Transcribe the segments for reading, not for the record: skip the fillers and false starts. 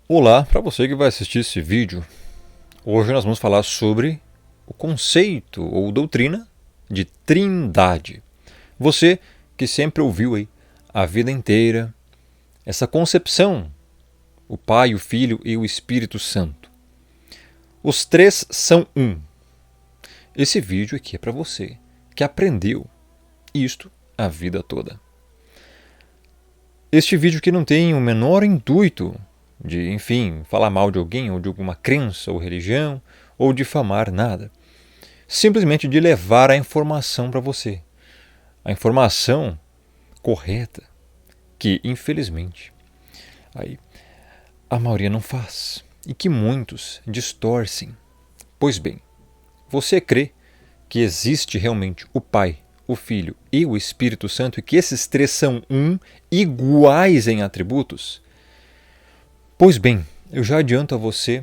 Olá, para você que vai assistir esse vídeo, hoje nós vamos falar sobre o conceito ou doutrina de trindade. Você que sempre ouviu aí a vida inteira essa concepção, o Pai, o Filho e o Espírito Santo. Os três são um. Esse vídeo aqui é para você que aprendeu isto a vida toda. Este vídeo aqui não tem o menor intuito de, enfim, falar mal de alguém ou de alguma crença ou religião ou difamar nada. Simplesmente de levar a informação para você. A informação correta que, infelizmente, aí, a maioria não faz e que muitos distorcem. Pois bem, você crê que existe realmente o Pai, o Filho e o Espírito Santo e que esses três são um, iguais em atributos? Pois bem, eu já adianto a você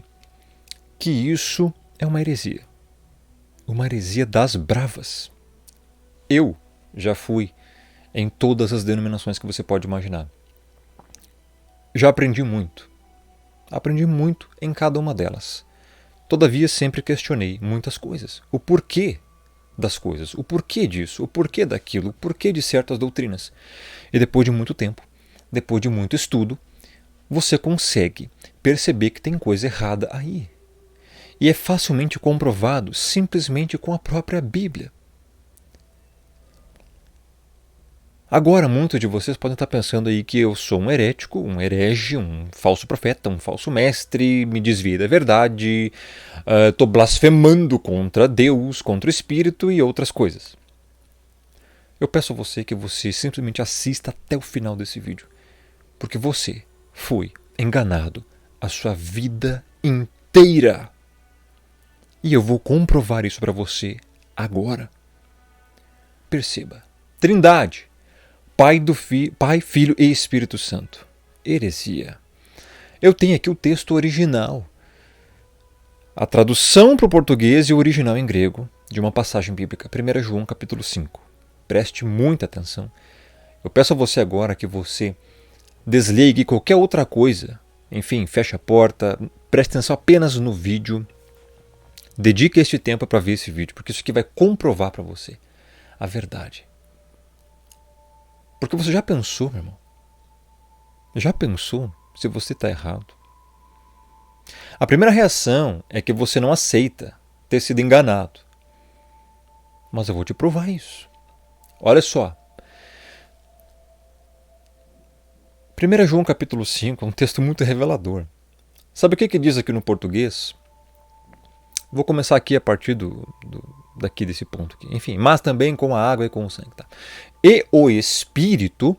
que isso é uma heresia. Uma heresia das bravas. Eu já fui em todas as denominações que você pode imaginar. Já aprendi muito. Aprendi muito em cada uma delas. Todavia, sempre questionei muitas coisas. O porquê das coisas, o porquê disso, o porquê daquilo, o porquê de certas doutrinas. E depois de muito tempo, depois de muito estudo, você consegue perceber que tem coisa errada aí. E é facilmente comprovado simplesmente com a própria Bíblia. Agora, muitos de vocês podem estar pensando aí que eu sou um herético, um herege, um falso profeta, um falso mestre, me desviei da verdade, estou blasfemando contra Deus, contra o Espírito e outras coisas. Eu peço a você que você simplesmente assista até o final desse vídeo, porque você foi enganado a sua vida inteira. E eu vou comprovar isso para você agora. Perceba. Trindade. Pai, Filho e Espírito Santo. Heresia. Eu tenho aqui o texto original. A tradução para o português e o original em grego de uma passagem bíblica. 1 João capítulo 5. Preste muita atenção. Eu peço a você agora que você desligue qualquer outra coisa. Enfim, feche a porta. Preste atenção apenas no vídeo. Dedique este tempo para ver esse vídeo, porque isso aqui vai comprovar para você a verdade. Porque você já pensou, meu irmão? Já pensou se você está errado? A primeira reação é que você não aceita ter sido enganado. Mas eu vou te provar isso. Olha só. 1 João capítulo 5 é um texto muito revelador. Sabe o que diz aqui no português? Vou começar aqui a partir daqui desse ponto aqui. Enfim, mas também com a água e com o sangue. Tá? E o Espírito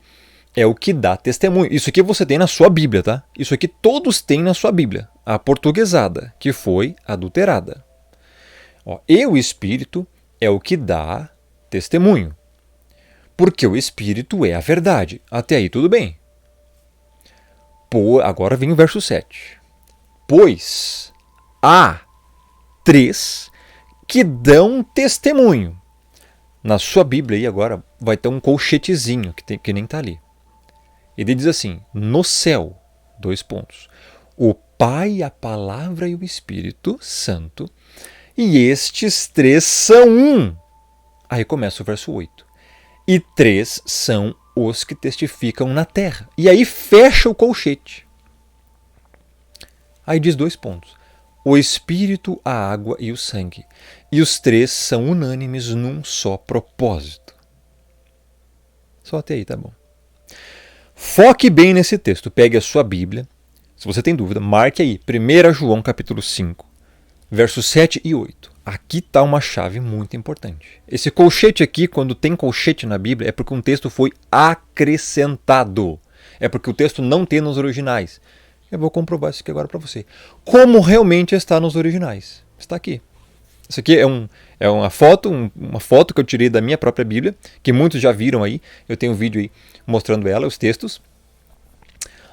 é o que dá testemunho. Isso aqui você tem na sua Bíblia, tá? Isso aqui todos têm na sua Bíblia. A portuguesada, que foi adulterada. Ó, e o Espírito é o que dá testemunho. Porque o Espírito é a verdade. Até aí tudo bem. Agora vem o verso 7. Pois há três que dão testemunho. Na sua Bíblia aí agora vai ter um colchetezinho que nem está ali. Ele diz assim, no céu, o Pai, a Palavra e o Espírito Santo, e estes três são um. Aí começa o verso 8. E três são os que testificam na terra. E aí fecha o colchete. Aí diz 2 pontos. O Espírito, a água e o sangue. E os três são unânimes num só propósito. Só até aí, tá bom. Foque bem nesse texto. Pegue a sua Bíblia. Se você tem dúvida, marque aí. 1 João capítulo 5, versos 7 e 8. Aqui está uma chave muito importante. Esse colchete aqui, quando tem colchete na Bíblia, é porque um texto foi acrescentado. É porque o texto não tem nos originais. Eu vou comprovar isso aqui agora para você. Como realmente está nos originais. Está aqui. Isso aqui é uma foto que eu tirei da minha própria Bíblia, que muitos já viram aí. Eu tenho um vídeo aí mostrando ela, os textos.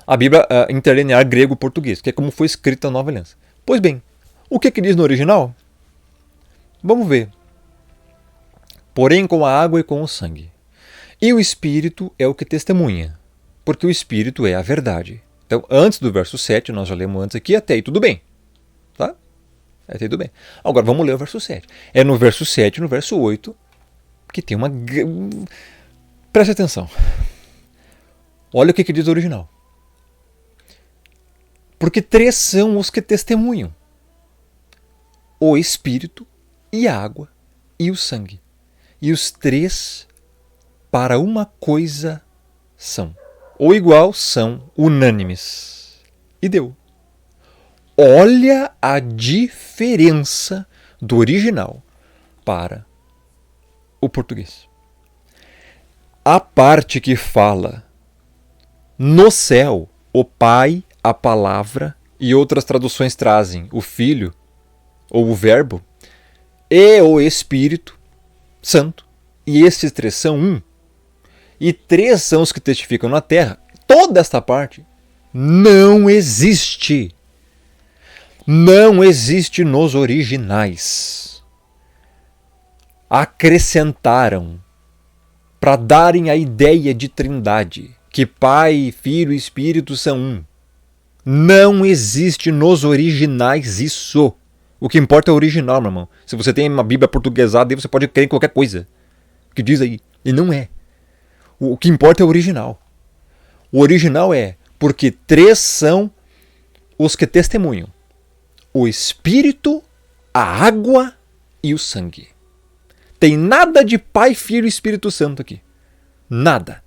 A Bíblia interlinear grego-português, que é como foi escrita a Nova Aliança. Pois bem, o que diz no original? Vamos ver. Porém com a água e com o sangue. E o Espírito é o que testemunha, porque o Espírito é a verdade. Então, antes do verso 7, nós já lemos antes aqui, até aí tudo bem. Tá? Até aí tudo bem. Agora vamos ler o verso 7. É no verso 7 e no verso 8 que tem uma... Preste atenção. Olha o que diz o original. Porque 3 são os que testemunham: o Espírito, e a água, e o sangue. E os 3 para uma coisa são. Ou igual, são unânimes. E deu. Olha a diferença do original para o português. A parte que fala no céu, o Pai, a palavra, e outras traduções trazem o Filho, ou o Verbo, e o Espírito Santo. E esses 3 são um. E 3 são os que testificam na terra. Toda esta parte não existe. Não existe nos originais. Acrescentaram para darem a ideia de trindade, que Pai, Filho e Espírito são um. Não existe nos originais isso. O que importa é o original, meu irmão. Se você tem uma Bíblia portuguesada, aí você pode crer em qualquer coisa que diz aí. E não é. O que importa é o original. O original é porque 3 são os que testemunham: o Espírito, a água e o sangue. Tem nada de Pai, Filho e Espírito Santo aqui. Nada.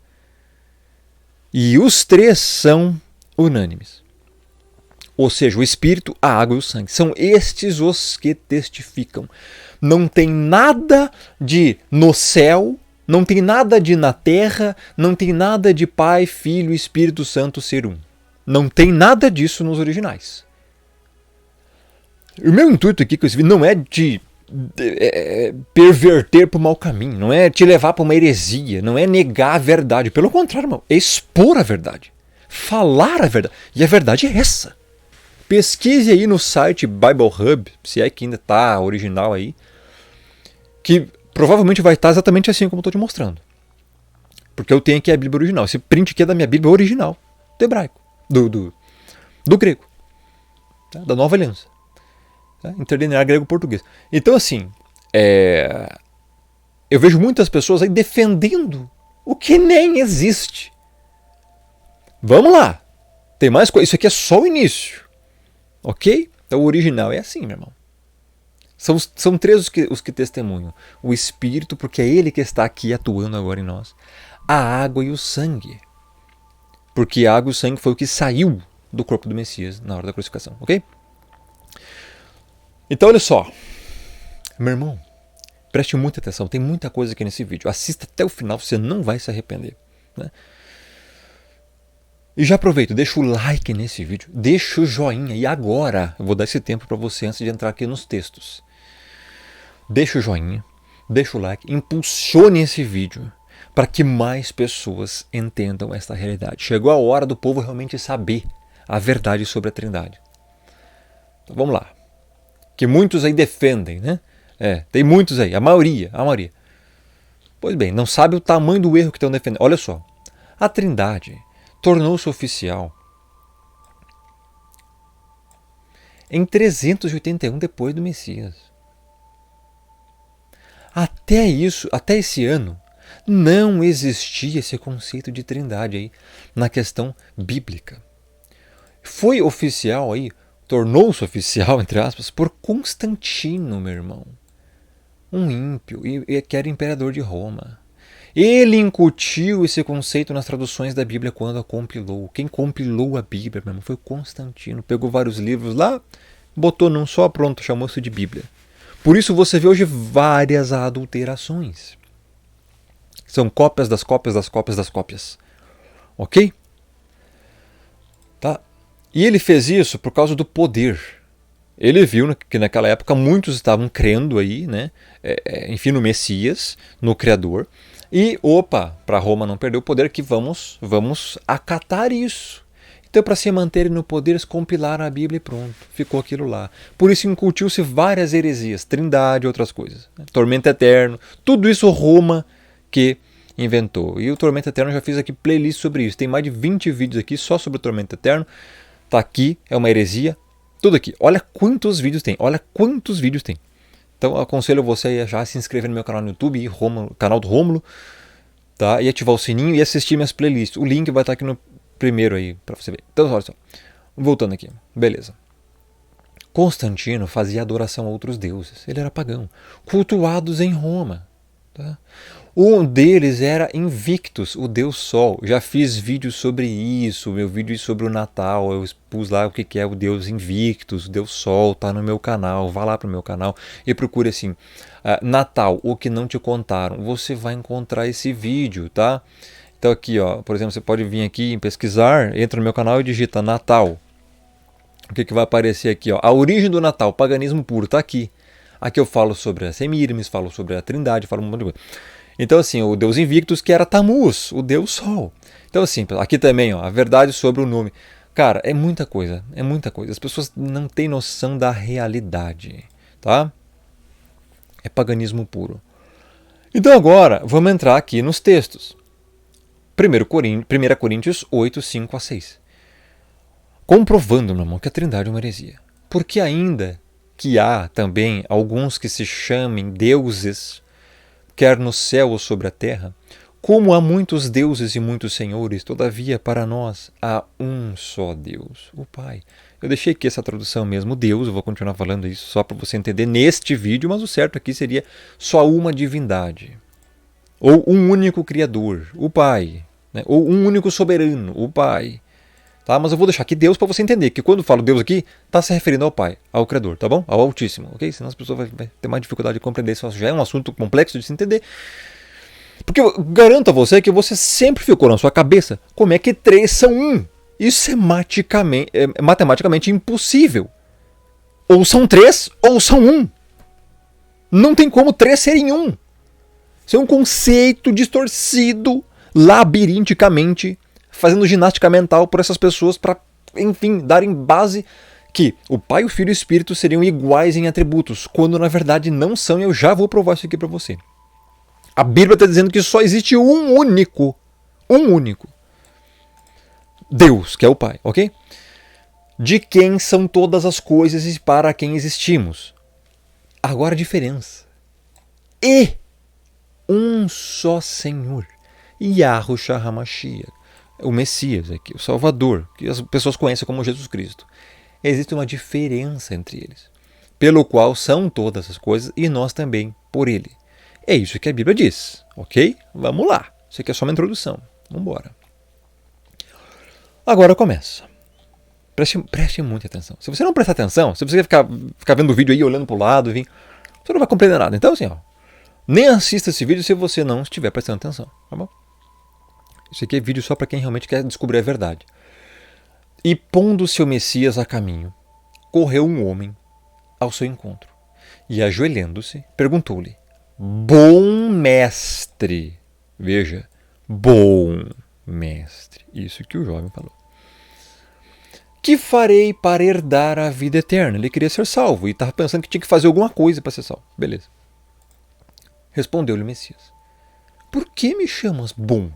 E os 3 são unânimes. Ou seja, o Espírito, a água e o sangue. São estes os que testificam. Não tem nada de no céu, não tem nada de na terra, não tem nada de Pai, Filho e Espírito Santo ser um. Não tem nada disso nos originais. O meu intuito aqui com esse vídeo não é de perverter para o mau caminho, não é te levar para uma heresia, não é negar a verdade. Pelo contrário, irmão, é expor a verdade. Falar a verdade. E a verdade é essa. Pesquise aí no site Bible Hub, se é que ainda está original aí, que provavelmente vai estar exatamente assim como eu estou te mostrando. Porque eu tenho aqui a Bíblia original. Esse print aqui é da minha Bíblia original, do hebraico, do grego, tá? Da Nova Aliança. Tá? Interlinear grego-português. Então, assim, eu vejo muitas pessoas aí defendendo o que nem existe. Vamos lá. Tem mais coisa. Isso aqui é só o início. Ok? Então o original é assim, meu irmão. São 3 os que testemunham. O Espírito, porque é Ele que está aqui atuando agora em nós. A água e o sangue. Porque a água e o sangue foi o que saiu do corpo do Messias na hora da crucificação. Ok? Então olha só. Meu irmão, preste muita atenção. Tem muita coisa aqui nesse vídeo. Assista até o final, você não vai se arrepender. Né? E já aproveito, deixa o like nesse vídeo, deixa o joinha. E agora, eu vou dar esse tempo para você antes de entrar aqui nos textos. Deixa o joinha, deixa o like, impulsione esse vídeo para que mais pessoas entendam esta realidade. Chegou a hora do povo realmente saber a verdade sobre a Trindade. Então vamos lá. Que muitos aí defendem, né? Tem muitos aí, a maioria. Pois bem, não sabe o tamanho do erro que estão defendendo. Olha só, a Trindade tornou-se oficial em 381 depois do Messias. Até esse ano, não existia esse conceito de trindade aí na questão bíblica. Foi oficial aí, tornou-se oficial, entre aspas, por Constantino, meu irmão. Um ímpio, e que era imperador de Roma. Ele incutiu esse conceito nas traduções da Bíblia quando a compilou. Quem compilou a Bíblia, meu irmão, foi Constantino. Pegou vários livros lá, botou num só, pronto, chamou isso de Bíblia. Por isso você vê hoje várias adulterações. São cópias das cópias das cópias das cópias. Ok? Tá? E ele fez isso por causa do poder. Ele viu que naquela época muitos estavam crendo aí, né? Enfim, no Messias, no Criador. E, para Roma não perder o poder, que vamos acatar isso. Então, para se manterem no poder, eles compilaram a Bíblia e pronto, ficou aquilo lá. Por isso incutiu-se várias heresias, trindade e outras coisas. Né? Tormento eterno, tudo isso Roma que inventou. E o Tormento Eterno, eu já fiz aqui playlist sobre isso. Tem mais de 20 vídeos aqui só sobre o Tormento Eterno. Tá aqui, é uma heresia. Tudo aqui. Olha quantos vídeos tem. Olha quantos vídeos tem. Então, aconselho você a já se inscrever no meu canal no YouTube, canal do Rômulo, tá? E ativar o sininho e assistir minhas playlists. O link vai estar aqui no primeiro aí, pra você ver. Então, olha só. Voltando aqui. Beleza. Constantino fazia adoração a outros deuses. Ele era pagão. Cultuados em Roma. Tá? Um deles era Invictus, o deus Sol. Já fiz vídeos sobre isso, meu vídeo sobre o Natal. Eu expus lá o que é o deus Invictus, o deus Sol, tá no meu canal. Vá lá pro meu canal e procure assim, Natal, o que não te contaram. Você vai encontrar esse vídeo, tá? Então aqui, ó, por exemplo, você pode vir aqui em pesquisar, entra no meu canal e digita Natal. O que vai aparecer aqui, ó? A origem do Natal, paganismo puro, tá aqui. Aqui eu falo sobre a Semiramis, falo sobre a Trindade, falo um monte de coisa. Então, assim, o deus Invictus, que era Tammuz, o deus Sol. Então, assim, aqui também, ó, a verdade sobre o nome. Cara, é muita coisa, é muita coisa. As pessoas não têm noção da realidade, tá? É paganismo puro. Então, agora, vamos entrar aqui nos textos. 1 Coríntios 8, 5 a 6. Comprovando, meu irmão, que a Trindade é uma heresia. Porque ainda que há também alguns que se chamem deuses, quer no céu ou sobre a terra, como há muitos deuses e muitos senhores, todavia para nós há um só Deus, o Pai. Eu deixei aqui essa tradução mesmo, Deus, eu vou continuar falando isso só para você entender neste vídeo, mas o certo aqui seria só uma divindade, ou um único Criador, o Pai, né? Ou um único soberano, o Pai. Tá? Mas eu vou deixar aqui Deus para você entender que quando eu falo Deus aqui, está se referindo ao Pai, ao Criador, tá bom? Ao Altíssimo, ok? Senão as pessoas vão ter mais dificuldade de compreender, isso já é um assunto complexo de se entender. Porque eu garanto a você que você sempre ficou na sua cabeça como é que 3 são 1. Isso é matematicamente impossível. Ou são 3 ou são 1. Não tem como 3 serem 1. Isso é um conceito distorcido, labirinticamente, fazendo ginástica mental por essas pessoas para, enfim, darem base que o Pai, o Filho e o Espírito seriam iguais em atributos, quando na verdade não são, e eu já vou provar isso aqui para você. A Bíblia está dizendo que só existe um único Deus, que é o Pai, ok? De quem são todas as coisas e para quem existimos. Agora a diferença. E um só Senhor, Yahushua HaMashiach, o Messias aqui, o Salvador, que as pessoas conhecem como Jesus Cristo. Existe uma diferença entre eles, pelo qual são todas as coisas e nós também por ele. É isso que a Bíblia diz, ok? Vamos lá. Isso aqui é só uma introdução. Vamos embora. Agora começa. Preste muita atenção. Se você não prestar atenção, se você ficar vendo o vídeo aí, olhando para o lado, você não vai compreender nada. Então, assim, ó, nem assista esse vídeo se você não estiver prestando atenção, tá bom? Isso aqui é vídeo só para quem realmente quer descobrir a verdade. E pondo seu Messias a caminho, correu um homem ao seu encontro. E ajoelhando-se, perguntou-lhe: Bom mestre. Veja, bom mestre. Isso que o jovem falou. Que farei para herdar a vida eterna? Ele queria ser salvo e estava pensando que tinha que fazer alguma coisa para ser salvo. Beleza. Respondeu-lhe o Messias: Por que me chamas bom?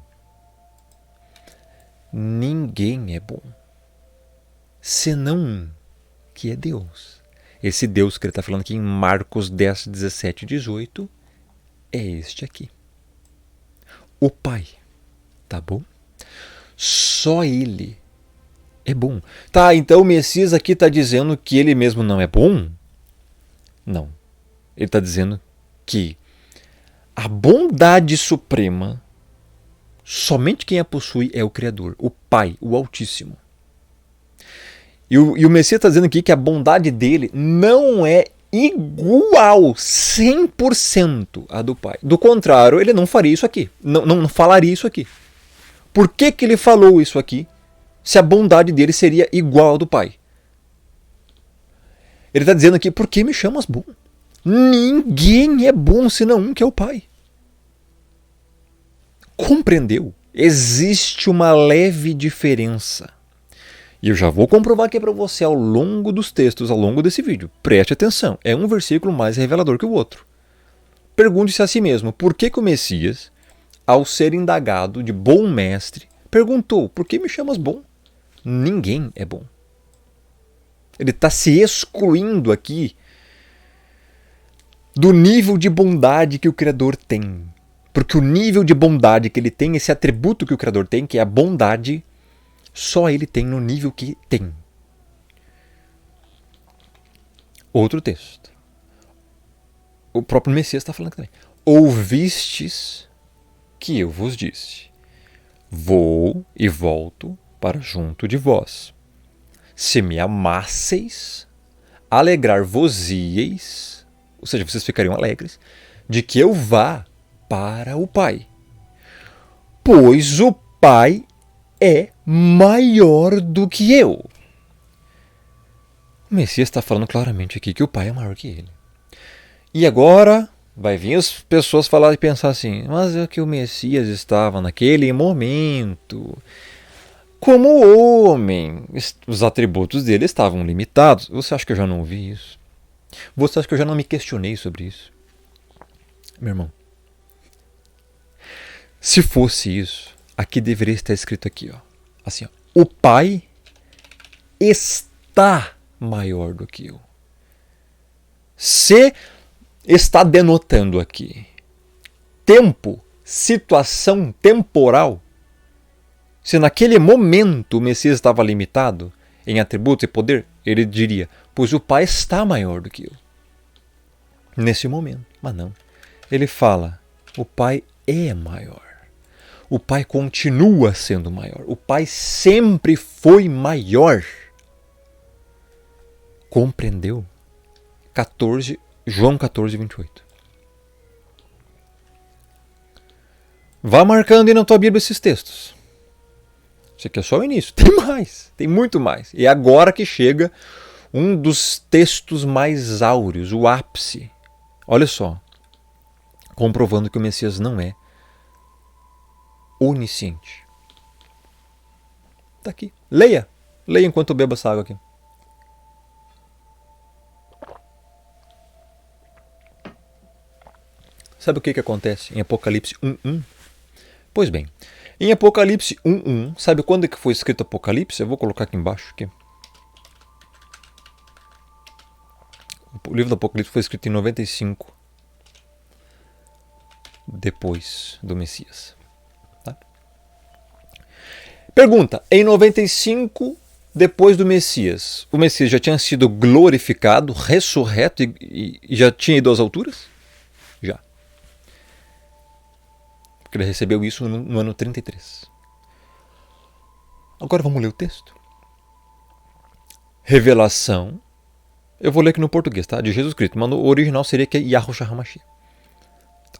Ninguém é bom, senão um, que é Deus. Esse Deus que ele está falando aqui em Marcos 10, 17 e 18 é este aqui. O Pai, tá bom? Só Ele é bom. Tá, então o Messias aqui está dizendo que ele mesmo não é bom? Não. Ele está dizendo que a bondade suprema, somente quem a possui é o Criador, o Pai, o Altíssimo. E o Messias está dizendo aqui que a bondade dele não é igual 100% à do Pai. Do contrário, ele não faria isso aqui. Não falaria isso aqui. Por que ele falou isso aqui se a bondade dele seria igual à do Pai? Ele está dizendo aqui: por que me chamas bom? Ninguém é bom senão um, que é o Pai. Compreendeu? Existe uma leve diferença. E eu já vou comprovar aqui para você ao longo dos textos, ao longo desse vídeo. Preste atenção, é um versículo mais revelador que o outro. Pergunte-se a si mesmo: por que o Messias ao ser indagado de bom mestre, perguntou: por que me chamas bom? Ninguém é bom. Ele está se excluindo aqui do nível de bondade que o Criador tem. Porque o nível de bondade que ele tem, esse atributo que o Criador tem, que é a bondade, só ele tem no nível que tem. Outro texto. O próprio Messias está falando também. Ouvistes que eu vos disse: vou e volto para junto de vós. Se me amasseis, alegrar-vos-ieis, ou seja, vocês ficariam alegres, de que eu vá para o Pai. Pois o Pai é maior do que eu. O Messias está falando claramente aqui que o Pai é maior que ele. E agora vai vir as pessoas falar e pensar assim: mas é que o Messias estava naquele momento como homem. Os atributos dele estavam limitados. Você acha que eu já não ouvi isso? Você acha que eu já não me questionei sobre isso? Meu irmão, se fosse isso, aqui deveria estar escrito aqui, ó, assim, ó, o Pai está maior do que eu. Se está denotando aqui tempo, situação temporal, se naquele momento o Messias estava limitado em atributos e poder, ele diria: pois o Pai está maior do que eu. Nesse momento, mas não. Ele fala: o Pai é maior. O Pai continua sendo maior. O Pai sempre foi maior. Compreendeu? João 14, 28. Vá marcando aí na tua Bíblia esses textos. Isso aqui é só o início. Tem mais. Tem muito mais. E é agora que chega um dos textos mais áureos, o ápice. Olha só. Comprovando que o Messias não é onisciente. Está aqui. Leia. Leia enquanto eu bebo essa água aqui. Sabe o que acontece em Apocalipse 1:1? Pois bem, em Apocalipse 1:1, sabe quando é que foi escrito Apocalipse? Eu vou colocar aqui embaixo. Aqui. O livro do Apocalipse foi escrito em 95, depois do Messias. Tá? Pergunta: em 95, depois do Messias, o Messias já tinha sido glorificado, ressurreto e já tinha ido às alturas? Já. Porque ele recebeu isso no ano 33. Agora vamos ler o texto. Revelação. Eu vou ler aqui no português, tá? De Jesus Cristo, mas no original seria que é Yahushua HaMashiach.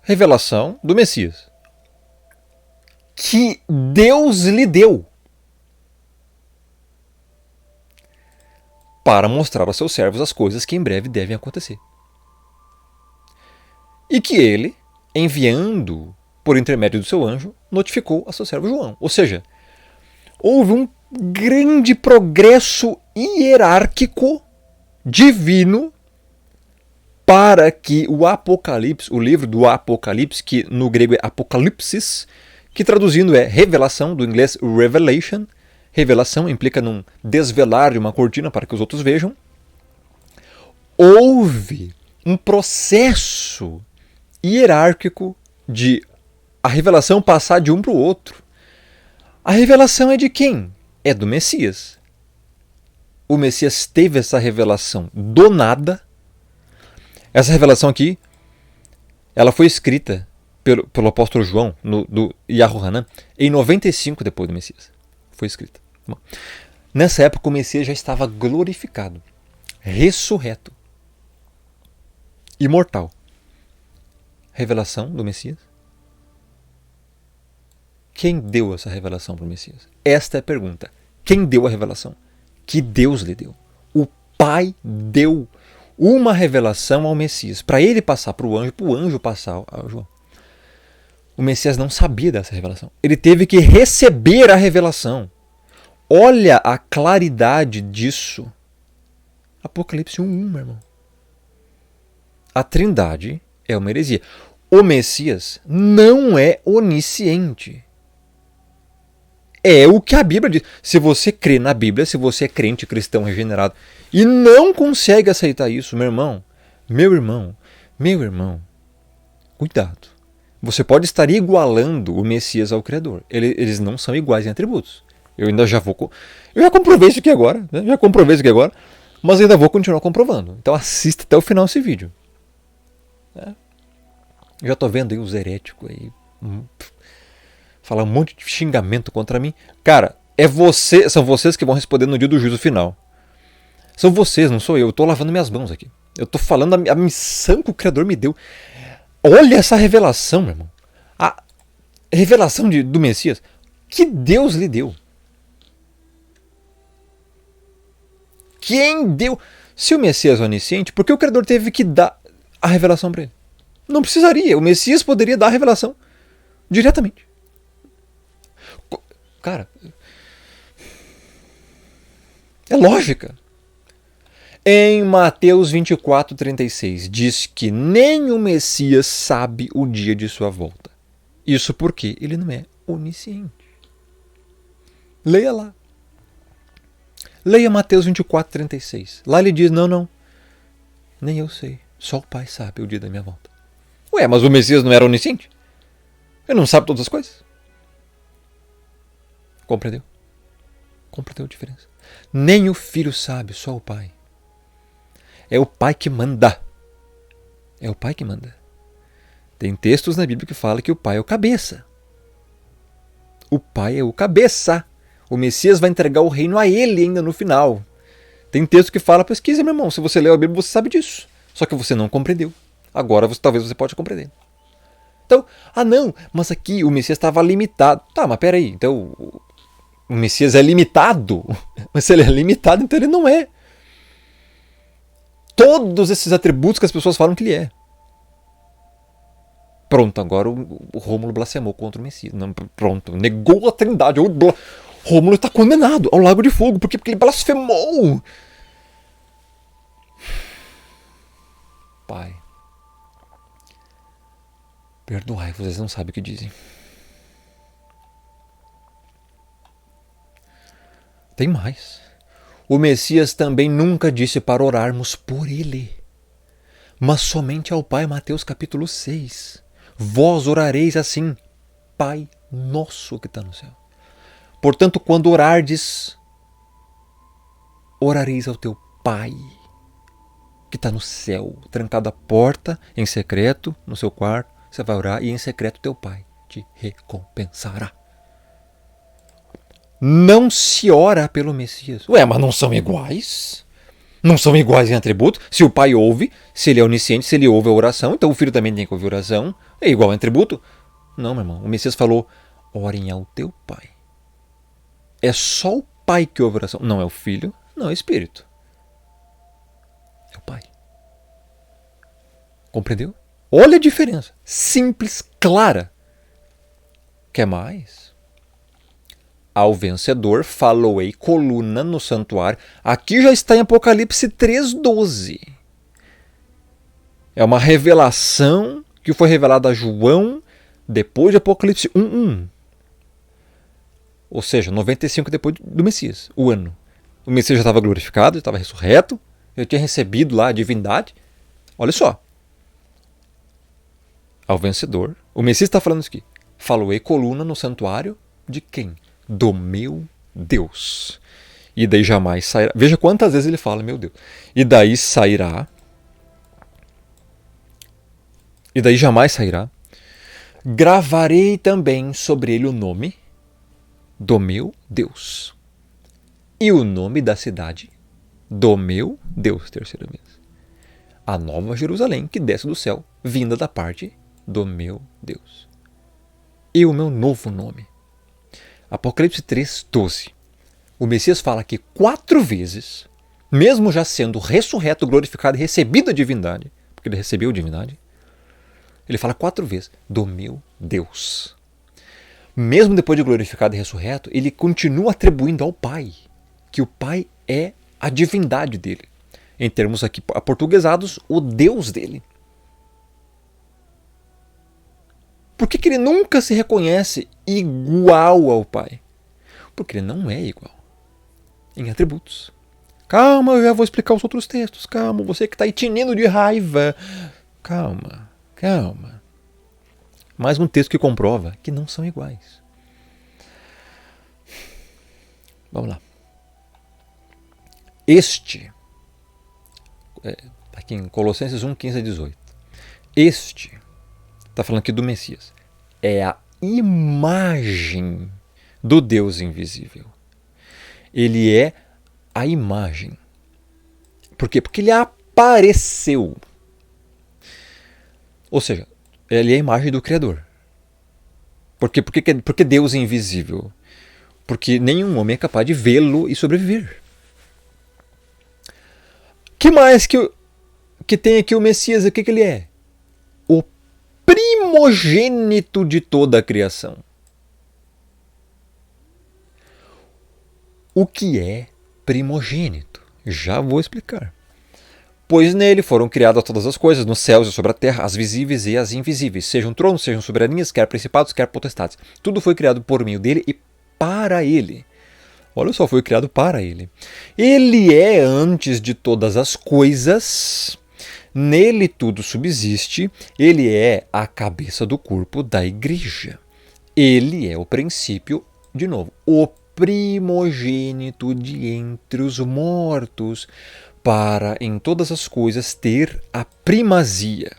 Revelação do Messias. Que Deus lhe deu para mostrar aos seus servos as coisas que em breve devem acontecer. E que ele, enviando por intermédio do seu anjo, notificou a seu servo João. Ou seja, houve um grande progresso hierárquico divino para que o Apocalipse, o livro do Apocalipse, que no grego é Apocalipsis, que traduzindo é revelação, do inglês revelation, revelação implica num desvelar de uma cortina para que os outros vejam, houve um processo hierárquico de a revelação passar de um para o outro. A revelação é de quem? É do Messias. O Messias teve essa revelação do nada. Essa revelação aqui, ela foi escrita pelo apóstolo João, do Yahuhanan, em 95 depois do Messias. Foi escrita. Bom, nessa época o Messias já estava glorificado, ressurreto, imortal. Revelação do Messias. Quem deu essa revelação para o Messias? Esta é a pergunta. Quem deu a revelação? Que Deus lhe deu. O Pai deu uma revelação ao Messias, para ele passar para o anjo passar ao João. O Messias não sabia dessa revelação. Ele teve que receber a revelação. Olha a claridade disso. Apocalipse 1:1, meu irmão. A Trindade é uma heresia. o Messias não é onisciente. É o que a Bíblia diz. Se você crê na Bíblia, se você é crente cristão regenerado e não consegue aceitar isso, meu irmão, cuidado. Você pode estar igualando o Messias ao Criador. Eles não são iguais em atributos. Eu já comprovei isso aqui agora, né? Mas ainda vou continuar comprovando. Então assista até o final esse vídeo. Já estou vendo aí os heréticos aí falar um monte de xingamento contra mim. Cara, são vocês que vão responder no dia do juízo final. São vocês, não sou eu. Eu estou lavando minhas mãos aqui. Eu estou falando a missão que o Criador me deu. Olha essa revelação, meu irmão. A revelação do Messias que Deus lhe deu. Quem deu? Se o Messias é onisciente, por que o Criador teve que dar a revelação para ele? Não precisaria. O Messias poderia dar a revelação diretamente. Cara, é lógica. Em Mateus 24:36 diz que nem o Messias sabe o dia de sua volta. Isso porque ele não é onisciente. Leia lá. Leia Mateus 24:36. Lá ele diz, não, nem eu sei. Só o Pai sabe o dia da minha volta. Ué, mas o Messias não era onisciente? Ele não sabe todas as coisas? Compreendeu? Compreendeu a diferença? Nem o Filho sabe, só o Pai. É o Pai que manda. É o Pai que manda. Tem textos na Bíblia que falam que o Pai é o cabeça. O Pai é o cabeça. O Messias vai entregar o reino a ele ainda no final. Tem texto que fala, pesquisa, meu irmão. Se você leu a Bíblia, você sabe disso. Só que você não compreendeu. Agora talvez você pode compreender. Então, não, mas aqui o Messias estava limitado. Tá, mas peraí. Então, o Messias é limitado? Mas se ele é limitado, então ele não é. Todos esses atributos que as pessoas falam que ele é. Pronto, agora o Rômulo blasfemou contra o Messias. Não, pronto, negou a Trindade. Rômulo está condenado ao lago de fogo. Por quê? Porque ele blasfemou. Pai, perdoai, vocês não sabem o que dizem. Tem mais. O Messias também nunca disse para orarmos por ele, mas somente ao Pai. Mateus capítulo 6. Vós orareis assim, Pai nosso que está no céu. Portanto, quando orardes, orareis ao teu Pai que está no céu, trancado a porta, em secreto, no seu quarto, você vai orar e em secreto teu Pai te recompensará. Não se ora pelo Messias. Ué, mas não são iguais? Não são iguais em atributo? Se o Pai ouve, se ele é onisciente, se ele ouve a oração, então o Filho também tem que ouvir a oração. É igual em atributo? Não, meu irmão. O Messias falou, orem ao teu Pai. É só o Pai que ouve a oração. Não é o Filho, não é o Espírito. É o Pai. Compreendeu? Olha a diferença. Simples, clara. Quer mais? Ao vencedor faloei coluna no santuário. Aqui já está em Apocalipse 3:12. É uma revelação que foi revelada a João depois de Apocalipse 1:1. Ou seja, 95 depois do Messias, o ano. O Messias já estava glorificado, já estava ressurreto, já tinha recebido lá a divindade. Olha só. Ao vencedor, o Messias está falando isso aqui. Faloei coluna no santuário de quem? Do meu Deus. E daí jamais sairá. Veja quantas vezes ele fala, meu Deus. E daí sairá. E daí jamais sairá. Gravarei também sobre ele o nome do meu Deus. E o nome da cidade do meu Deus, terceira vez. A nova Jerusalém que desce do céu, vinda da parte do meu Deus. E o meu novo nome. Apocalipse 3:12. O Messias fala que 4 vezes, mesmo já sendo ressurreto, glorificado e recebido a divindade, porque ele recebeu a divindade, ele fala 4 vezes, do meu Deus. Mesmo depois de glorificado e ressurreto, ele continua atribuindo ao Pai, que o Pai é a divindade dele. Em termos aqui aportuguesados, o Deus dele. Por que ele nunca se reconhece igual ao Pai? Porque ele não é igual em atributos. Calma, eu já vou explicar os outros textos. Calma, você que está aí tinindo de raiva. Calma, calma. Mais um texto que comprova que não são iguais. Vamos lá. Este, aqui em Colossenses 1, 15 a 18. Este, está falando aqui do Messias, é a imagem do Deus invisível. Ele é a imagem. Por quê? Porque ele apareceu. Ou seja, ele é a imagem do Criador. Por quê? Porque Deus é invisível. Porque nenhum homem é capaz de vê-lo e sobreviver. Que mais que tem aqui o Messias? O que ele é? O primogênito de toda a criação. O que é primogênito? Já vou explicar. Pois nele foram criadas todas as coisas, nos céus e sobre a terra, as visíveis e as invisíveis, sejam tronos, sejam soberanias, quer principados, quer potestades. Tudo foi criado por meio dele e para ele. Olha só, foi criado para ele. Ele é antes de todas as coisas, nele tudo subsiste, ele é a cabeça do corpo da igreja. Ele é o princípio, de novo, o primogênito de entre os mortos, para em todas as coisas ter a primazia.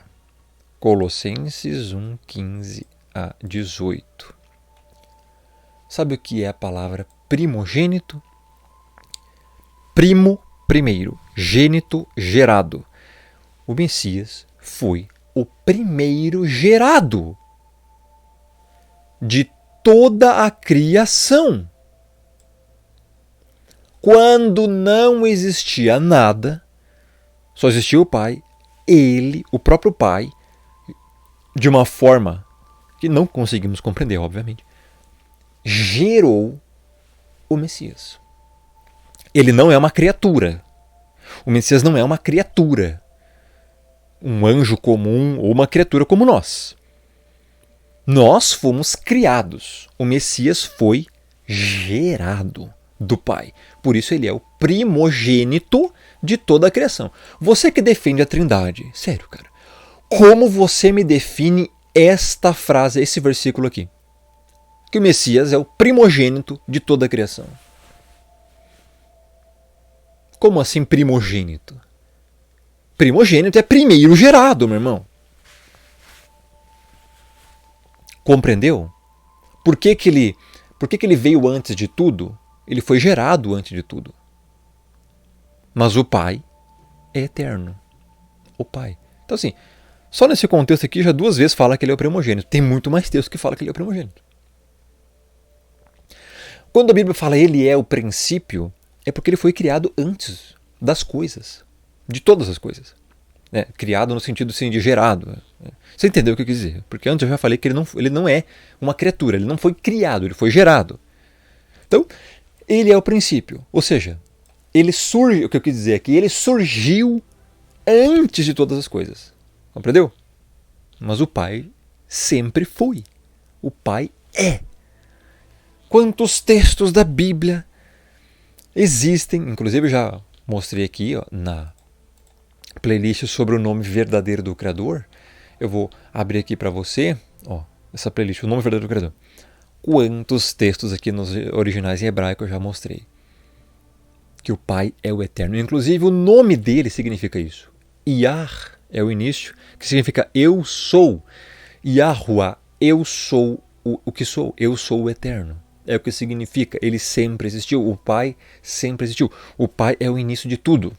Colossenses 1, 15 a 18. Sabe o que é a palavra primogênito? Primo, primeiro. Gênito, gerado. O Messias foi o primeiro gerado de toda a criação. Quando não existia nada, só existia o Pai, ele, o próprio Pai, de uma forma que não conseguimos compreender, obviamente, gerou o Messias. Ele não é uma criatura. O Messias não é uma criatura. Um anjo comum ou uma criatura como nós. Nós fomos criados. O Messias foi gerado do Pai. Por isso ele é o primogênito de toda a criação. Você que defende a Trindade, sério, cara, como você me define esta frase, esse versículo aqui? Que o Messias é o primogênito de toda a criação. Como assim primogênito? Primogênito é primeiro gerado, meu irmão. Compreendeu? Por que ele veio antes de tudo? Ele foi gerado antes de tudo. Mas o Pai é eterno. O Pai. Então assim, só nesse contexto aqui já 2 vezes fala que ele é o primogênito. Tem muito mais texto que fala que ele é o primogênito. Quando a Bíblia fala ele é o princípio, é porque ele foi criado antes das coisas. De todas as coisas. Criado no sentido assim, de gerado. Você entendeu o que eu quis dizer? Porque antes eu já falei que ele não é uma criatura. Ele não foi criado, ele foi gerado. Então, ele é o princípio. Ou seja, ele surge, o que eu quis dizer aqui, ele surgiu antes de todas as coisas. Compreendeu? Mas o Pai sempre foi. O Pai é. Quantos textos da Bíblia existem, inclusive eu já mostrei aqui na playlist sobre o nome verdadeiro do Criador. Eu vou abrir aqui para você, essa playlist, o nome verdadeiro do Criador. Quantos textos aqui nos originais em hebraico eu já mostrei. Que o Pai é o Eterno. Inclusive o nome dele significa isso. Yah é o início, que significa eu sou. Yahuwah, eu sou o que sou. Eu sou o Eterno. É o que significa. Ele sempre existiu. O Pai sempre existiu. O Pai é o início de tudo.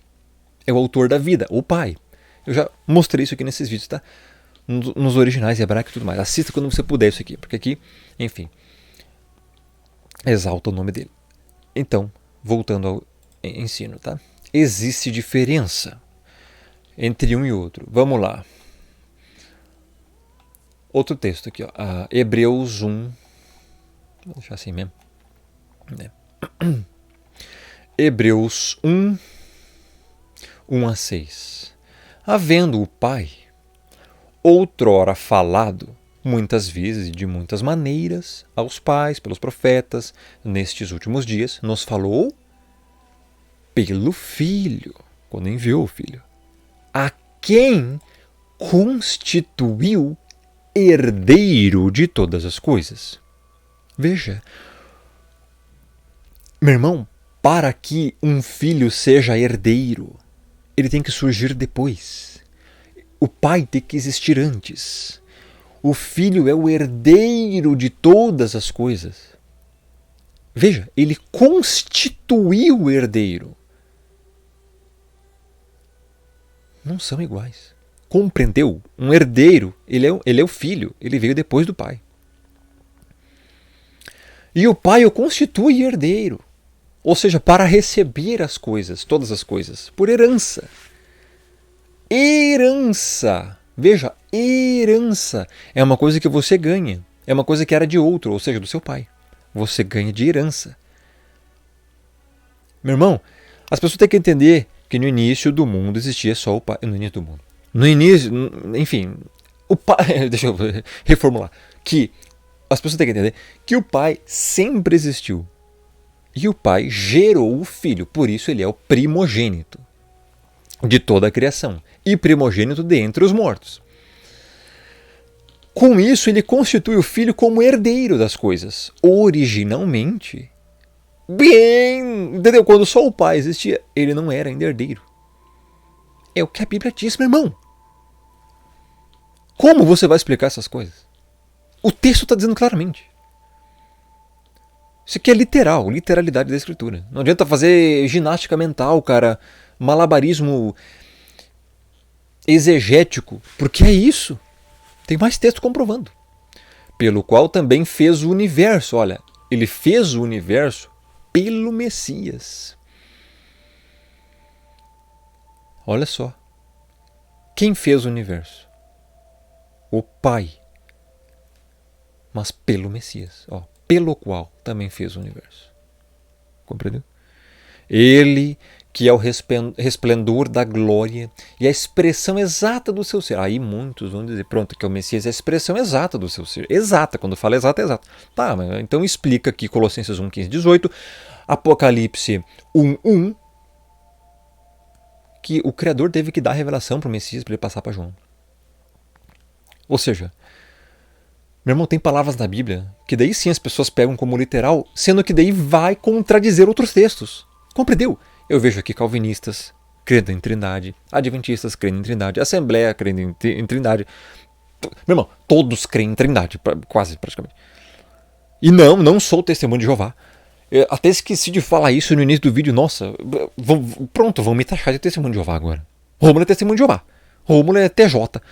É o autor da vida. O Pai. Eu já mostrei isso aqui nesses vídeos, tá? Nos originais em hebraico e tudo mais. Assista quando você puder isso aqui. Porque aqui, enfim, exalta o nome dele. Então, voltando ao ensino, tá? Existe diferença entre um e outro. Vamos lá. Outro texto aqui, Hebreus 1. Vou deixar assim mesmo. Hebreus 1, 1 a 6. Havendo o Pai outrora falado muitas vezes e de muitas maneiras, aos pais, pelos profetas, nestes últimos dias, nos falou pelo Filho, quando enviou o Filho, a quem constituiu herdeiro de todas as coisas. Veja, meu irmão, para que um filho seja herdeiro, ele tem que surgir depois. O pai tem que existir antes. O filho é o herdeiro de todas as coisas. Veja, ele constituiu o herdeiro. Não são iguais. Compreendeu? Um herdeiro, ele é o filho, ele veio depois do pai. E o pai o constitui herdeiro. Ou seja, para receber as coisas, todas as coisas, por herança. Herança. Veja, herança é uma coisa que você ganha. É uma coisa que era de outro, ou seja, do seu pai. Você ganha de herança. Meu irmão, as pessoas têm que entender que no início do mundo existia só o pai. No início do mundo. No início, enfim, o pai. Deixa eu reformular. Que as pessoas têm que entender que o pai sempre existiu. E o pai gerou o filho, por isso ele é o primogênito de toda a criação e primogênito dentre os mortos. Com isso, ele constitui o filho como herdeiro das coisas. Originalmente, entendeu? Quando só o pai existia, ele não era ainda herdeiro. É o que a Bíblia diz, meu irmão. Como você vai explicar essas coisas? O texto está dizendo claramente. Isso aqui é literal, literalidade da escritura. Não adianta fazer ginástica mental, cara, malabarismo exegético, porque é isso. Tem mais texto comprovando. Pelo qual também fez o universo. Olha, ele fez o universo pelo Messias. Olha só. Quem fez o universo? O Pai. Mas pelo Messias. Ó, pelo qual também fez o universo. Compreendeu? Ele que é o resplendor da glória e a expressão exata do seu ser. Aí muitos vão dizer, pronto, que o Messias é a expressão exata do seu ser. Exata, quando fala exata, é exata. Tá, mas então explica aqui Colossenses 1, 15, 18, Apocalipse 1, 1, que o Criador teve que dar a revelação para o Messias para ele passar para João. Ou seja, meu irmão, tem palavras na Bíblia que daí sim as pessoas pegam como literal, sendo que daí vai contradizer outros textos. Compreendeu? Eu vejo aqui calvinistas crendo em trindade, adventistas crendo em trindade, assembleia crendo em trindade. Meu irmão, todos creem em trindade, quase praticamente. E não sou testemunho de Jeová. Eu até esqueci de falar isso no início do vídeo. Nossa, pronto, vão me taxar de testemunho de Jeová agora. Rômulo é testemunho de Jeová. Rômulo é TJ.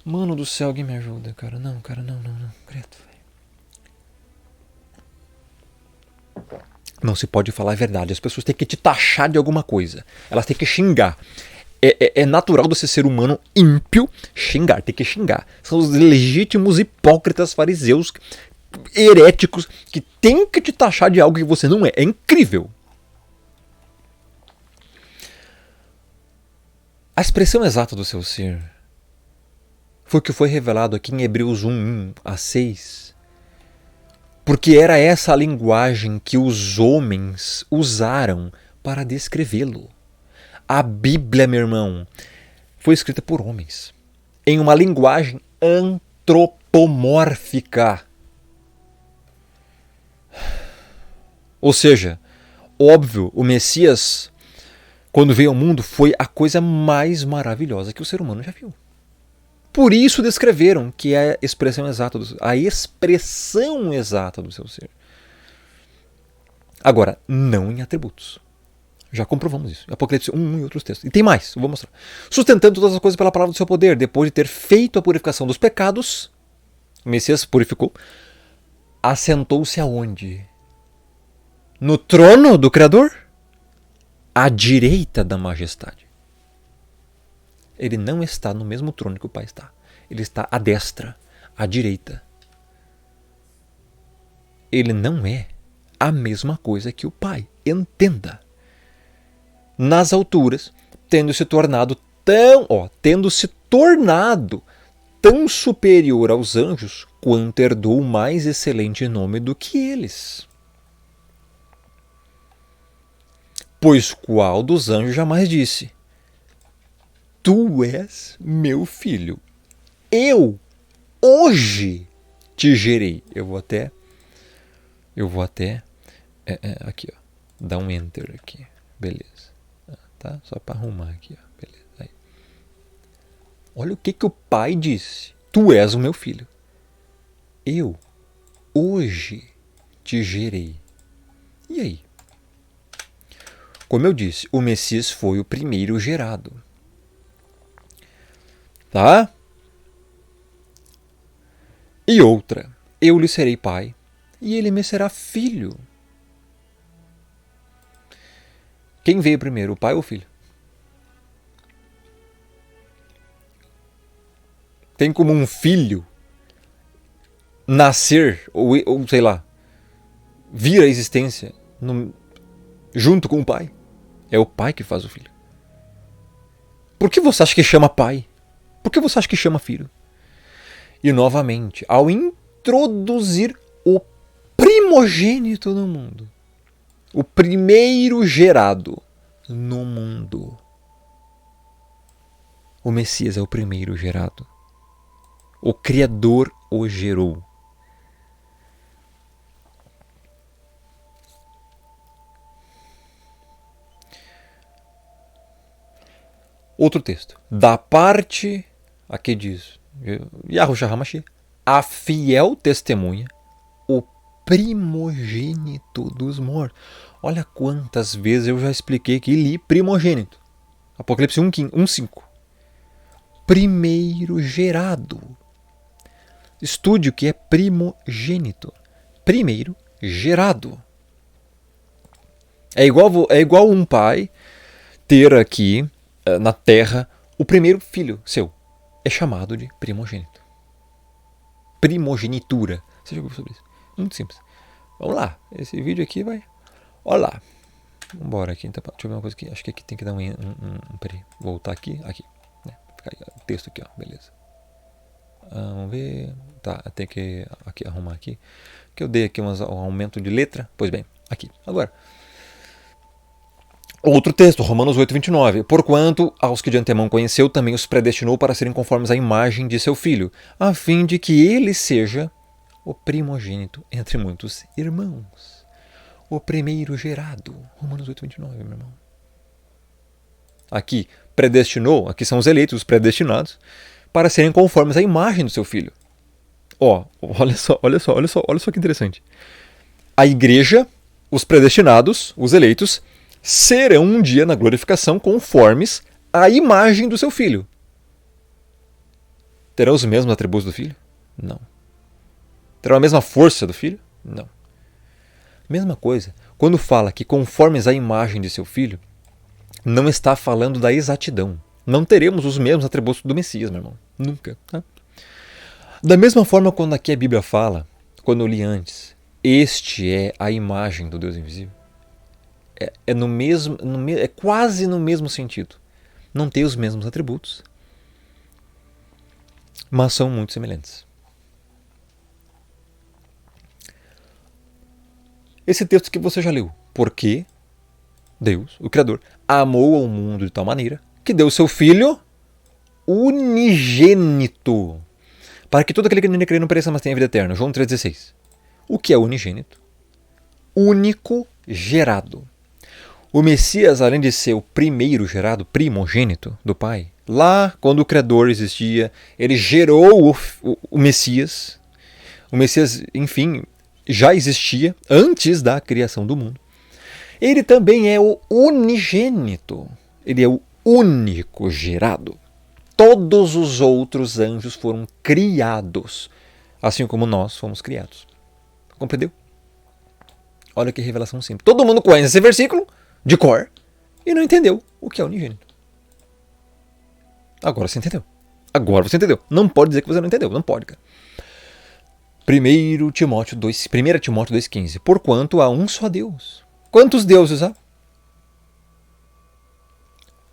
Mano do céu, alguém me ajuda, cara. Não, cara, não. Credo, velho. Não se pode falar a verdade. As pessoas têm que te taxar de alguma coisa. Elas têm que xingar. É natural você ser humano ímpio xingar. Tem que xingar. São os legítimos hipócritas fariseus heréticos que têm que te taxar de algo que você não é. É incrível. A expressão exata do seu ser foi o que foi revelado aqui em Hebreus 1, 1 a 6. Porque era essa a linguagem que os homens usaram para descrevê-lo. A Bíblia, meu irmão, foi escrita por homens, em uma linguagem antropomórfica. Ou seja, óbvio, o Messias, quando veio ao mundo, foi a coisa mais maravilhosa que o ser humano já viu. Por isso descreveram que é a expressão exata do seu ser. Agora, não em atributos. Já comprovamos isso. Apocalipse 1 e outros textos. E tem mais, eu vou mostrar. Sustentando todas as coisas pela palavra do seu poder, depois de ter feito a purificação dos pecados, o Messias purificou, assentou-se aonde? No trono do Criador? À direita da majestade. Ele não está no mesmo trono que o Pai está. Ele está à destra, à direita. Ele não é a mesma coisa que o Pai. Entenda. Nas alturas, tendo se tornado tão superior aos anjos, quanto herdou o mais excelente nome do que eles. Pois qual dos anjos jamais disse: Tu és meu filho, eu hoje te gerei. Eu vou até aqui, ó, dar um enter aqui, beleza, tá? Só para arrumar aqui, ó, beleza. Aí. Olha o que o pai disse: Tu és o meu filho, eu hoje te gerei. E aí? Como eu disse, o Messias foi o primeiro gerado. Tá? E outra, eu lhe serei pai, e ele me será filho. Quem veio primeiro, o pai ou o filho? Tem como um filho nascer, ou sei lá, vir à existência junto com o pai? É o pai que faz o filho. Por que você acha que chama pai? Por que você acha que chama filho? E novamente, ao introduzir o primogênito no mundo, o primeiro gerado no mundo, o Messias é o primeiro gerado. O Criador o gerou. Outro texto. Da parte, aqui diz, Yahushua HaMashiach, a fiel testemunha, o primogênito dos mortos. Olha quantas vezes eu já expliquei que li primogênito. Apocalipse 1:5. Primeiro gerado. Estude o que é primogênito. Primeiro gerado. É igual um pai ter aqui na terra o primeiro filho seu. É chamado de primogênito. Primogenitura. Você já ouviu sobre isso? Muito simples. Vamos lá. Esse vídeo aqui vai... Olha lá. Vamos embora aqui. Então, deixa eu ver uma coisa aqui. Acho que aqui tem que dar peraí. Voltar aqui. Aqui. Né? Fica aí, o texto aqui, ó. Beleza. Vamos ver. Tá, tem que aqui, arrumar aqui. Que eu dei aqui um aumento de letra. Pois bem, aqui. Agora. Outro texto, Romanos 8:29. Porquanto aos que de antemão conheceu, também os predestinou para serem conformes à imagem de seu filho, a fim de que ele seja o primogênito entre muitos irmãos. O primeiro gerado. Romanos 8:29, meu irmão. Aqui, predestinou, aqui são os eleitos, os predestinados, para serem conformes à imagem do seu filho. Ó, olha só que interessante. A igreja, os predestinados, os eleitos, serão um dia na glorificação conformes à imagem do seu filho. Terão os mesmos atributos do filho? Não. Terão a mesma força do filho? Não. Mesma coisa, quando fala que conformes à imagem de seu filho, não está falando da exatidão. Não teremos os mesmos atributos do Messias, meu irmão. Nunca. Tá? Da mesma forma, quando aqui a Bíblia fala, quando eu li antes, este é a imagem do Deus invisível. É quase no mesmo sentido. Não tem os mesmos atributos, mas são muito semelhantes. Esse texto que você já leu. Porque Deus, o Criador, amou ao mundo de tal maneira que deu seu Filho unigênito, para que todo aquele que nele crê não pereça, mas tenha vida eterna. João 3,16. O que é unigênito? Único gerado. O Messias, além de ser o primeiro gerado, primogênito do Pai, lá quando o Criador existia, ele gerou o Messias. O Messias, enfim, já existia antes da criação do mundo. Ele também é o unigênito. Ele é o único gerado. Todos os outros anjos foram criados, assim como nós fomos criados. Compreendeu? Olha que revelação simples. Todo mundo conhece esse versículo de cor e não entendeu o que é unigênito. Agora você entendeu. Agora você entendeu. Não pode dizer que você não entendeu. Não pode, cara. 1 Timóteo 2,15. Porquanto há um só Deus. Quantos deuses há?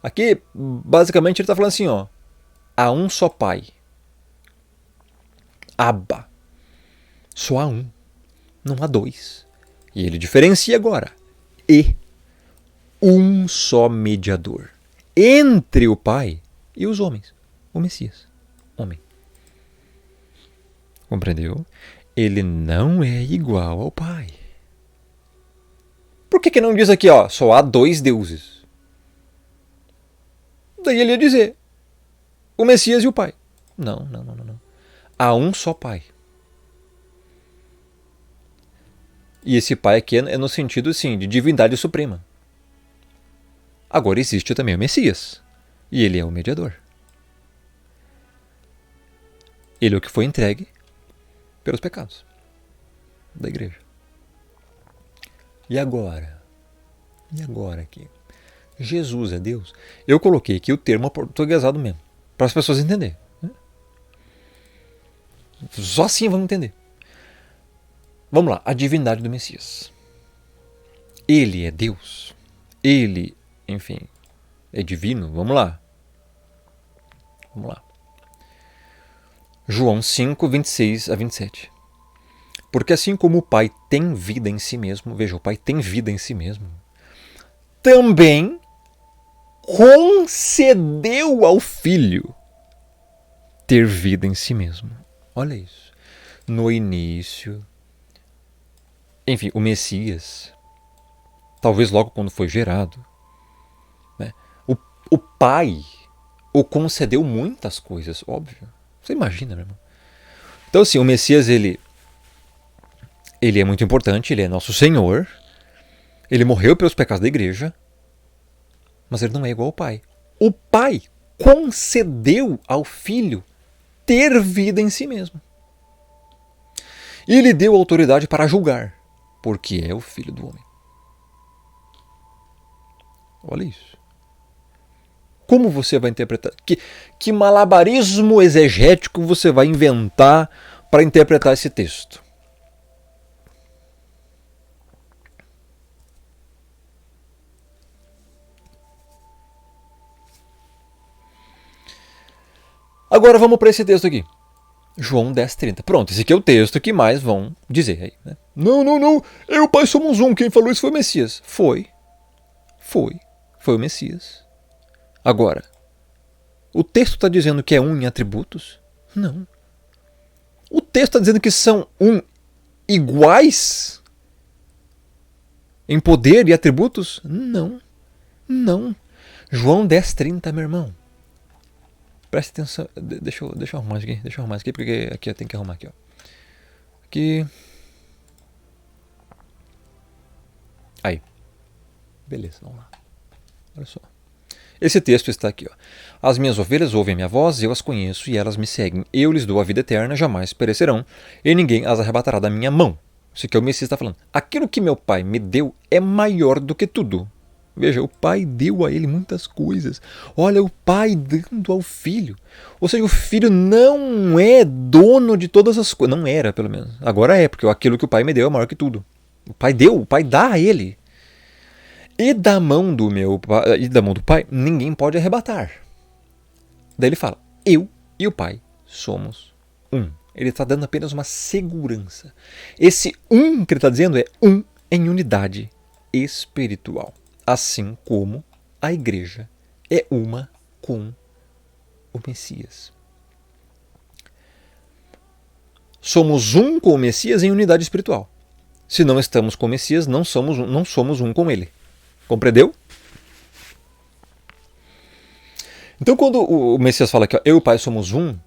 Aqui, basicamente, ele está falando assim, ó. Há um só Pai. Abba. Só há um, não há dois. E ele diferencia agora. E um só mediador entre o Pai e os homens. O Messias, homem. Compreendeu? Ele não é igual ao Pai. Por que não diz aqui, ó, só há dois deuses? Daí ele ia dizer, o Messias e o Pai. Não. Há um só Pai. E esse Pai aqui é no sentido, sim, de divindade suprema. Agora existe também o Messias. E ele é o mediador. Ele é o que foi entregue pelos pecados da igreja. E agora? Aqui? Jesus é Deus? Eu coloquei aqui o termo portuguesado mesmo, para as pessoas entenderem. Só assim vamos entender. Vamos lá, a divindade do Messias. Ele é Deus. Ele, enfim, é divino. Vamos lá. João 5, 26 a 27. Porque assim como o Pai tem vida em si mesmo, veja, o Pai tem vida em si mesmo, também concedeu ao Filho ter vida em si mesmo. Olha isso. No início, enfim, o Messias, talvez logo quando foi gerado, né, o Pai o concedeu muitas coisas, óbvio. Você imagina, meu irmão? Então, assim, o Messias, ele é muito importante, ele é nosso Senhor, ele morreu pelos pecados da igreja, mas ele não é igual ao Pai. O Pai concedeu ao Filho ter vida em si mesmo. E lhe deu autoridade para julgar, porque é o Filho do homem. Olha isso. Como você vai interpretar? Que malabarismo exegético você vai inventar para interpretar esse texto? Agora vamos para esse texto aqui. João 10:30. Pronto, esse aqui é o texto que mais vão dizer aí, né? Não. Eu e o Pai somos um. Quem falou isso foi o Messias. Foi o Messias. Agora, o texto está dizendo que é um em atributos? Não. O texto está dizendo que são iguais em poder e atributos? Não. João 10:30, meu irmão. Preste atenção. Deixa eu arrumar aqui, porque aqui eu tenho que arrumar aqui, ó. Aqui. Aí. Beleza, vamos lá. Olha só. Esse texto está aqui, ó. As minhas ovelhas ouvem a minha voz, eu as conheço e elas me seguem. Eu lhes dou a vida eterna, jamais perecerão, e ninguém as arrebatará da minha mão. Isso aqui é o Messias está falando. Aquilo que meu Pai me deu é maior do que tudo. Veja, o Pai deu a ele muitas coisas. Olha, o Pai dando ao Filho. Ou seja, o Filho não é dono de todas as coisas. Não era, pelo menos. Agora é, porque aquilo que o Pai me deu é maior que tudo. O Pai dá a ele. E da mão do Pai, ninguém pode arrebatar. Daí ele fala, eu e o Pai somos um. Ele está dando apenas uma segurança. Esse um que ele está dizendo é um em unidade espiritual. Assim como a igreja é uma com o Messias. Somos um com o Messias em unidade espiritual. Se não estamos com o Messias, não somos um com ele. Compreendeu? Então, quando o Messias fala que eu e o Pai somos um,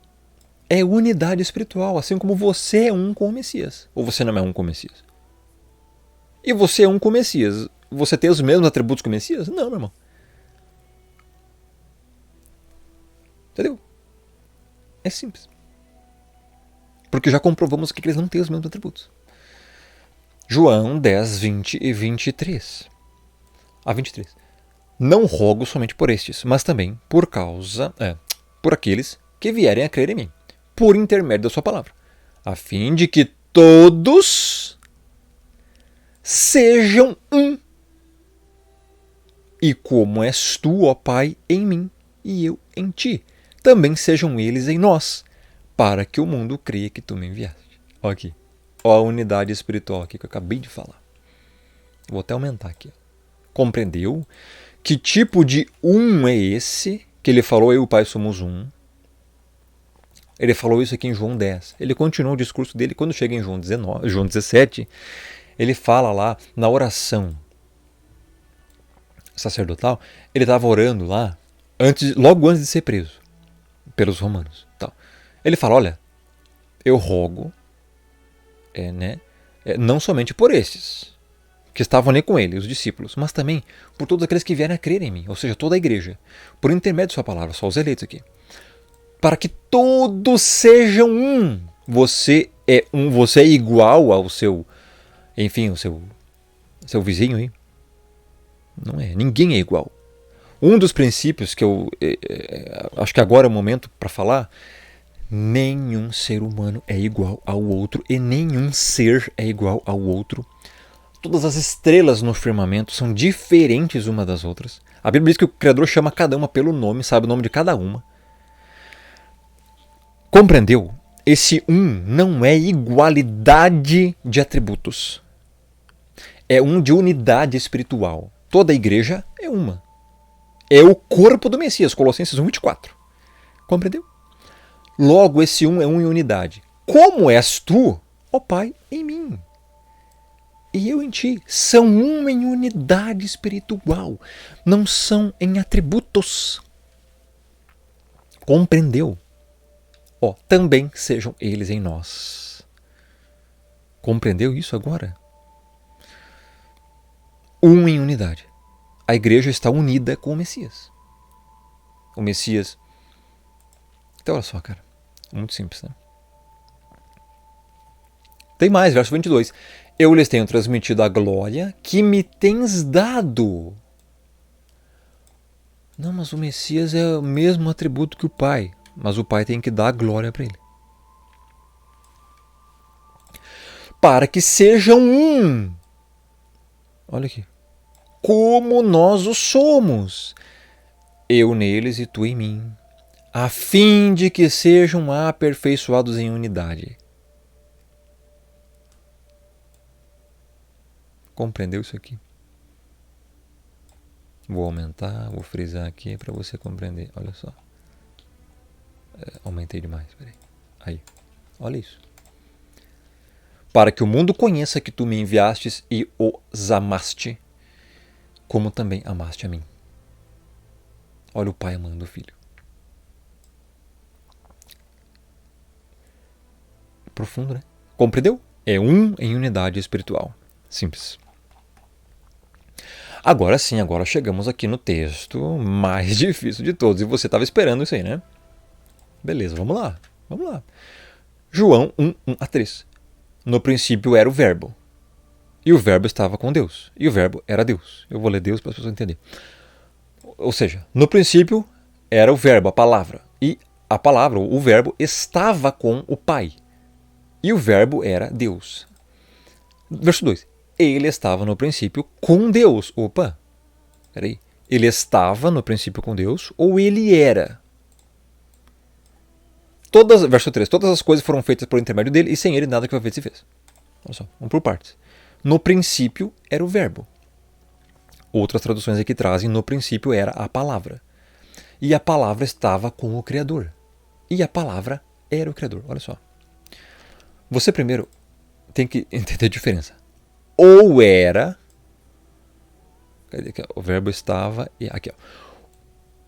é unidade espiritual, assim como você é um com o Messias. Ou você não é um com o Messias? E você é um com o Messias. Você tem os mesmos atributos que o Messias? Não, meu irmão. Entendeu? É simples. Porque já comprovamos que eles não têm os mesmos atributos. João 10, 20 e 23. A 23. Não rogo somente por estes, mas também por aqueles que vierem a crer em mim, por intermédio da sua palavra, a fim de que todos sejam um. E como és tu, ó Pai, em mim, e eu em ti, também sejam eles em nós, para que o mundo creia que tu me enviaste. Olha aqui. Olha a unidade espiritual aqui que eu acabei de falar. Vou até aumentar aqui. Compreendeu? Que tipo de um é esse que ele falou, eu e o Pai somos um? Ele falou isso aqui em João 10. Ele continua o discurso dele quando chega em João 17. Ele fala lá na oração sacerdotal. Ele estava orando lá logo antes de ser preso pelos romanos. Ele fala, olha, eu rogo não somente por estes que estavam ali com ele, os discípulos, mas também por todos aqueles que vierem a crer em mim, ou seja, toda a igreja, por intermédio de sua palavra, só os eleitos aqui, para que todos sejam um. Você é igual ao seu, enfim, o seu vizinho aí? Não é, ninguém é igual. Um dos princípios que eu acho que agora é o momento para falar, nenhum ser humano é igual ao outro e nenhum ser é igual ao outro. Todas as estrelas no firmamento são diferentes uma das outras. A Bíblia diz que o Criador chama cada uma pelo nome, sabe o nome de cada uma. Compreendeu? Esse um não é igualdade de atributos. É um de unidade espiritual. Toda a igreja é uma. É o corpo do Messias, Colossenses 1:24. Compreendeu? Logo, esse um é um em unidade. Como és tu, ó Pai, em mim? E eu em ti. São um em unidade espiritual. Não são em atributos. Compreendeu? Também sejam eles em nós. Compreendeu isso agora? Um em unidade. A igreja está unida com o Messias. O Messias... Então olha só, cara. Muito simples, né? Tem mais, verso 22. Eu lhes tenho transmitido a glória que me tens dado. Não, mas o Messias é o mesmo atributo que o Pai. Mas o Pai tem que dar a glória para ele. Para que sejam um. Olha aqui. Como nós o somos. Eu neles e tu em mim. A fim de que sejam aperfeiçoados em unidade. Compreendeu isso aqui? Vou aumentar, vou frisar aqui para você compreender. Olha só. Aumentei demais, peraí. Aí, olha isso. Para que o mundo conheça que tu me enviastes e os amaste, como também amaste a mim. Olha o pai amando o filho. Profundo, né? Compreendeu? É um em unidade espiritual. Simples. Agora sim, agora chegamos aqui no texto mais difícil de todos. E você estava esperando isso aí, né? Beleza, vamos lá. Vamos lá. João 1:1-3. No princípio era o verbo. E o verbo estava com Deus. E o verbo era Deus. Eu vou ler Deus para as pessoas entenderem. Ou seja, no princípio era o verbo, a palavra. E a palavra, o verbo, estava com o Pai. E o verbo era Deus. Verso 2. Ele estava no princípio com Deus. Opa, peraí. Ele estava no princípio com Deus ou ele era? Verso 3. Todas as coisas foram feitas por intermédio dele e sem ele nada que foi feito se fez. Olha só, vamos por partes. No princípio era o verbo. Outras traduções aqui trazem no princípio era a palavra. E a palavra estava com o Criador. E a palavra era o Criador. Olha só. Você primeiro tem que entender a diferença. Ou era... Cadê aqui? O verbo estava... Aqui,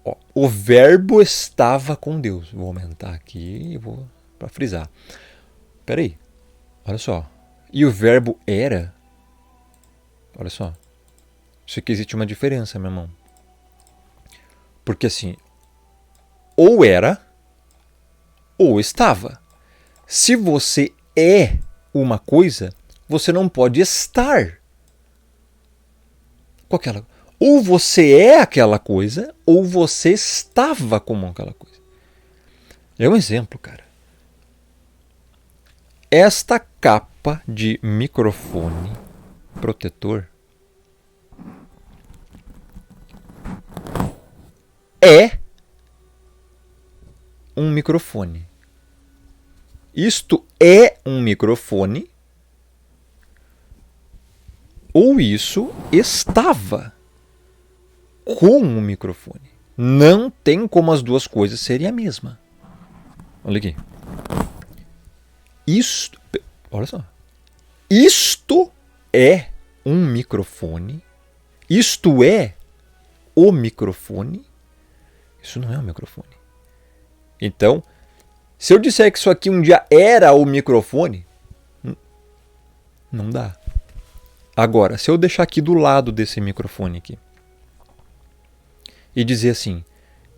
ó. O verbo estava com Deus. Vou aumentar aqui e vou para frisar. Espera aí. Olha só. E o verbo era... Olha só. Isso aqui existe uma diferença, meu irmão. Porque assim... Ou era... Ou estava. Se você é uma coisa... Você não pode estar com aquela. Ou você é aquela coisa, ou você estava como aquela coisa. É um exemplo, cara. Esta capa de microfone protetor é um microfone. isto é um microfone ou isso estava com um microfone. Não tem como as duas coisas serem a mesma. Olha aqui. Olha só. Isto é um microfone. Isto é o microfone. Isso não é um microfone. Então, se eu disser que isso aqui um dia era o microfone, não dá. Agora, se eu deixar aqui do lado desse microfone aqui e dizer assim,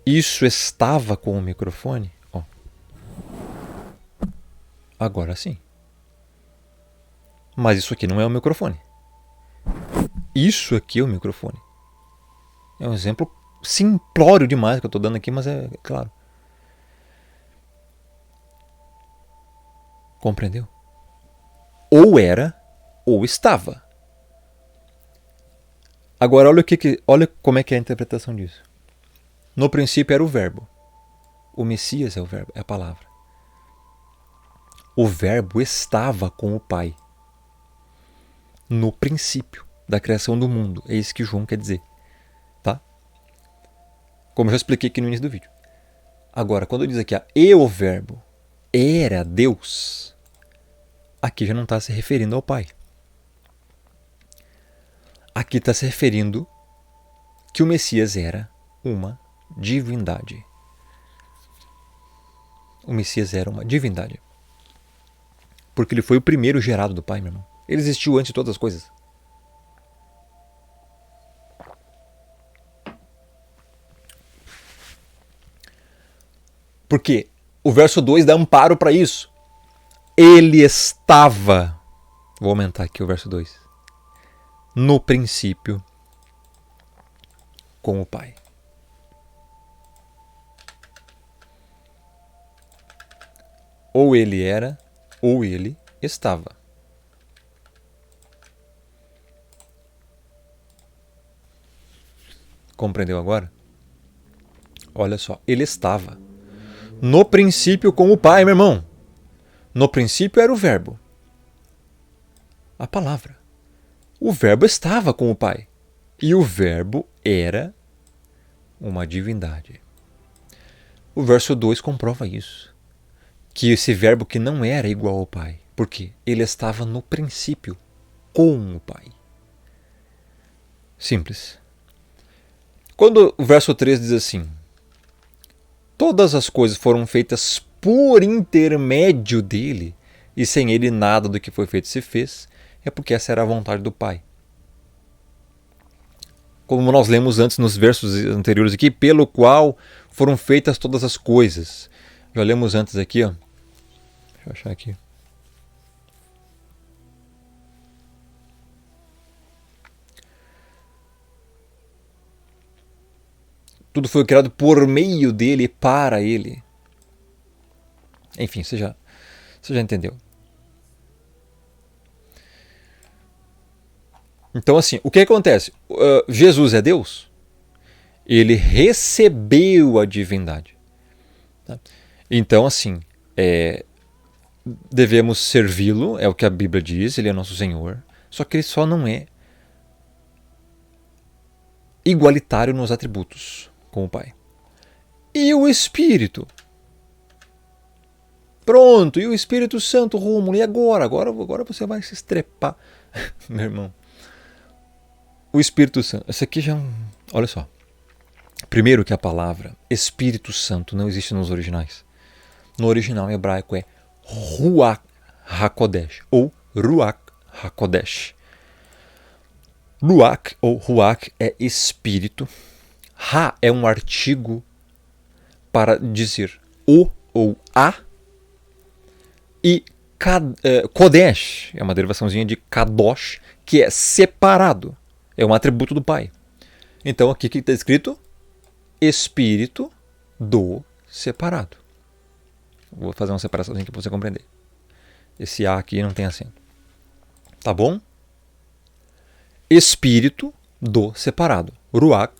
isso estava com o microfone, ó. Agora sim. Mas isso aqui não é o microfone. Isso aqui é o microfone. É um exemplo simplório demais que eu estou dando aqui, mas é claro. Compreendeu? Ou era, ou estava. Agora olha como é que é a interpretação disso. No princípio era o verbo. O Messias é o verbo, é a palavra. O verbo estava com o Pai. No princípio da criação do mundo. É isso que João quer dizer. Tá? Como eu já expliquei aqui no início do vídeo. Agora, quando diz aqui, e o verbo era Deus, aqui já não está se referindo ao Pai. Aqui está se referindo que o Messias era uma divindade. O Messias era uma divindade. Porque ele foi o primeiro gerado do Pai, meu irmão. Ele existiu antes de todas as coisas. Porque o verso 2 dá amparo para isso. Ele estava, vou aumentar aqui o verso 2, no princípio com o Pai. Ou ele era, ou ele estava. Compreendeu agora? Olha só, ele estava no princípio com o Pai, meu irmão. No princípio era o verbo. A palavra. O verbo estava com o Pai. E o verbo era uma divindade. O verso 2 comprova isso. Que esse verbo que não era igual ao Pai. Por quê? Ele estava no princípio com o Pai. Simples. Quando o verso 3 diz assim, todas as coisas foram feitas por intermédio dele, e sem ele nada do que foi feito se fez, é porque essa era a vontade do Pai. Como nós lemos antes nos versos anteriores aqui, pelo qual foram feitas todas as coisas. Já lemos antes aqui, ó. Deixa eu achar aqui. Tudo foi criado por meio dele e para ele. Enfim, você já entendeu. Então, assim, o que acontece? Jesus é Deus? Ele recebeu a divindade. Tá? Então, assim, devemos servi-lo, é o que a Bíblia diz, ele é nosso Senhor. Só que ele só não é igualitário nos atributos com o Pai. E o Espírito? Pronto, e o Espírito Santo, Rômulo, e agora? Agora você vai se estrepar, meu irmão. O Espírito Santo, esse aqui já... Olha só. Primeiro que a palavra Espírito Santo não existe nos originais. No original em hebraico é Ruach HaKodesh, ou Ruach HaKodesh. Ruach, ou Ruach, é espírito. Ha é um artigo para dizer o ou a. E Kodesh é uma derivaçãozinha de Kadosh, que é separado. É um atributo do Pai. Então aqui que está escrito Espírito do separado. Vou fazer uma separaçãozinha aqui para você compreender. Esse A aqui não tem acento. Tá bom? Espírito do separado. Ruach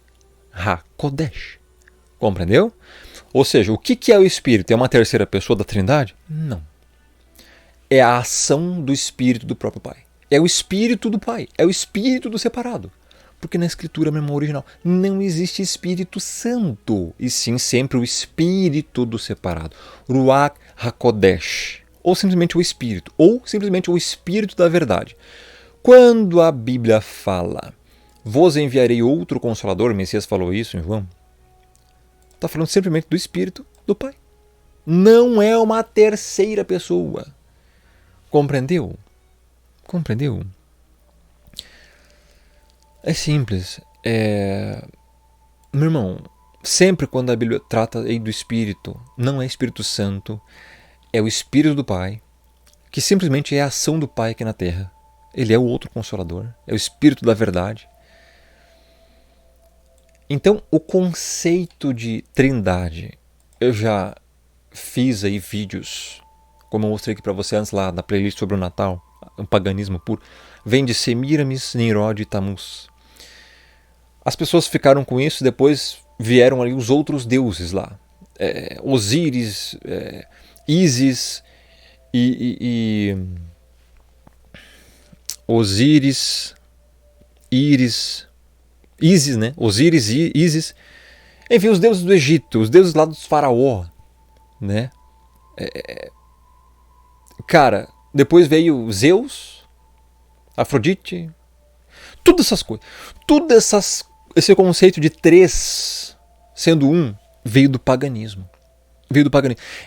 HaKodesh. Compreendeu? Ou seja, o que é o Espírito? É uma terceira pessoa da Trindade? Não. é a ação do Espírito do próprio Pai. É o Espírito do Pai, é o Espírito do separado. Porque na Escritura mesmo original não existe Espírito Santo, e sim sempre o Espírito do separado. Ruach HaKodesh. Ou simplesmente o Espírito, ou simplesmente o Espírito da verdade. Quando a Bíblia fala, vos enviarei outro Consolador, o Messias falou isso em João, está falando simplesmente do Espírito do Pai. Não é uma terceira pessoa. Compreendeu? Compreendeu? É simples. Meu irmão, sempre quando a Bíblia trata aí do Espírito, não é Espírito Santo, é o Espírito do Pai, que simplesmente é a ação do Pai aqui na Terra. Ele é o outro Consolador, é o Espírito da verdade. Então, o conceito de trindade, eu já fiz aí vídeos, como eu mostrei aqui para você antes lá na playlist sobre o Natal, um paganismo puro, vem de Semiramis, Nimrod e Tammuz. As pessoas ficaram com isso, depois vieram ali os outros deuses lá. Osíris, Ísis Osíris, Íris, Ísis, né? Osíris e Ísis. Enfim, os deuses do Egito, os deuses lá dos faraó, né? Cara, depois veio Zeus, Afrodite, todas essas coisas. Esse conceito de três sendo um veio do paganismo.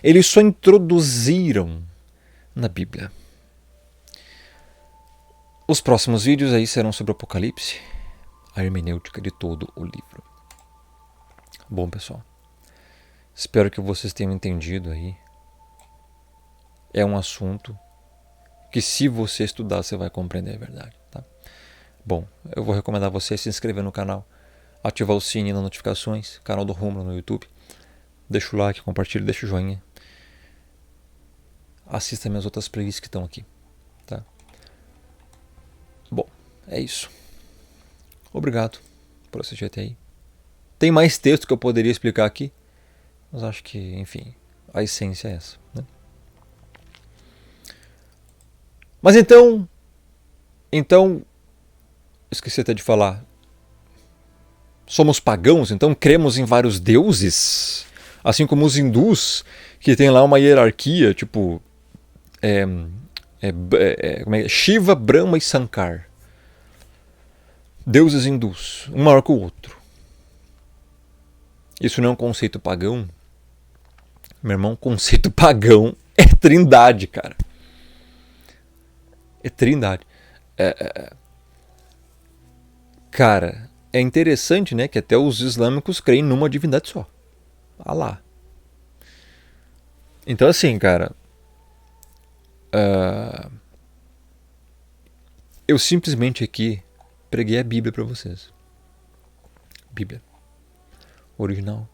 Eles só introduziram na Bíblia. Os próximos vídeos aí serão sobre o Apocalipse, a hermenêutica de todo o livro. Bom, pessoal, espero que vocês tenham entendido aí. É um assunto que, se você estudar, você vai compreender a verdade, tá? Bom, eu vou recomendar você se inscrever no canal, ativar o sininho das notificações, canal do Romulo no YouTube. Deixa o like, compartilha, deixa o joinha. Assista minhas outras playlists que estão aqui, tá? Bom, é isso. Obrigado por assistir até aí. Tem mais texto que eu poderia explicar aqui, mas acho que, enfim, a essência é essa, né? Mas então, esqueci até de falar, somos pagãos, então cremos em vários deuses, assim como os hindus, que tem lá uma hierarquia, tipo, Shiva, Brahma e Sankar. Deuses hindus, um maior que o outro. Isso não é um conceito pagão? Meu irmão, conceito pagão é trindade, cara. É trindade. Cara, é interessante, né, que até os islâmicos creem numa divindade só. Alá. Então, assim, cara, eu simplesmente aqui preguei a Bíblia para vocês. Bíblia. Original.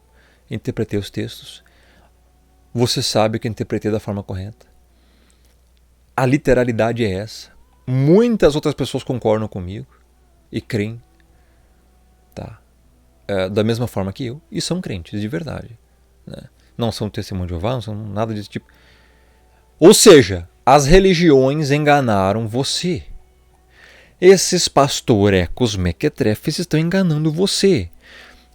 Interpretei os textos. Você sabe que eu interpretei da forma correta. A literalidade é essa. Muitas outras pessoas concordam comigo e creem, tá? Da mesma forma que eu, e são crentes de verdade, né? Não são testemunho de Jeová, não são nada desse tipo. Ou seja, as religiões enganaram você. Esses pastorecos mequetrefes estão enganando você.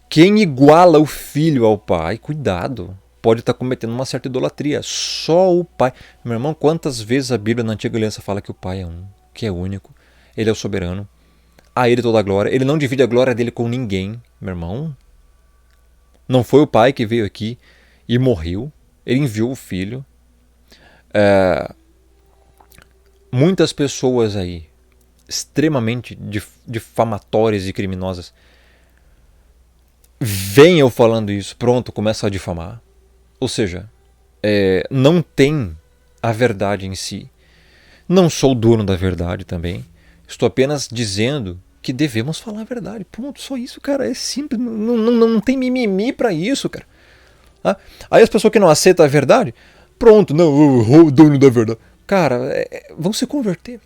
Quem iguala o filho ao pai, cuidado, pode estar cometendo uma certa idolatria. Só o pai. Meu irmão, quantas vezes a Bíblia na Antiga Aliança fala que o pai é um, que é único, ele é o soberano, a ele toda a glória, ele não divide a glória dele com ninguém, meu irmão. Não foi o pai que veio aqui e morreu, ele enviou o filho. Muitas pessoas aí, extremamente difamatórias e criminosas, veem eu falando isso, pronto, começa a difamar. Ou seja, não tem a verdade em si. Não sou o dono da verdade também. Estou apenas dizendo que devemos falar a verdade. Ponto, só isso, cara. É simples. Não tem mimimi pra isso, cara. Aí as pessoas que não aceitam a verdade, pronto, não, o dono da verdade. Cara, vão se converter.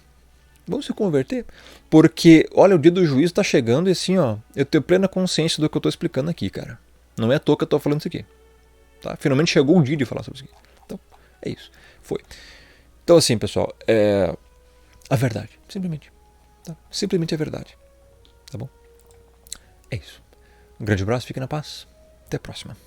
Vão se converter. Porque, olha, o dia do juízo tá chegando e assim, ó, eu tenho plena consciência do que eu tô explicando aqui, cara. Não é à toa que eu tô falando isso aqui. Tá? Finalmente chegou o dia de falar sobre isso aqui. Então, é isso. Foi. Então assim, pessoal, é a verdade, simplesmente. Tá? Simplesmente a verdade. Tá bom? É isso. Um grande abraço, fique na paz. Até a próxima.